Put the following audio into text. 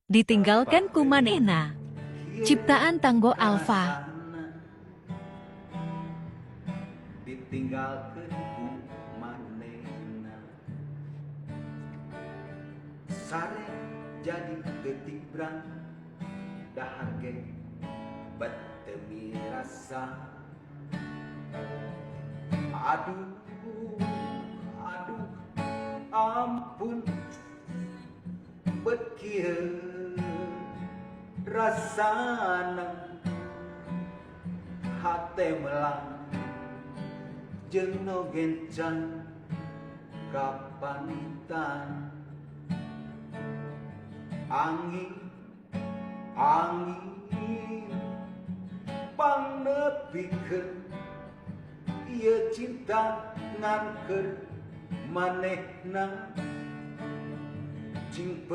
Ditinggalkan ku manehna. Ciptaan Tanggo Alfa. Ditinggalkan ku manehna. Sare jadi detik berang dahar ge betemi rasa. Aduh, aduh, ampun bekieu rasana hate melang jeung no gencan kapanitan. Angin, angin pangnepikeun ieu cinta nganker manehna. Jing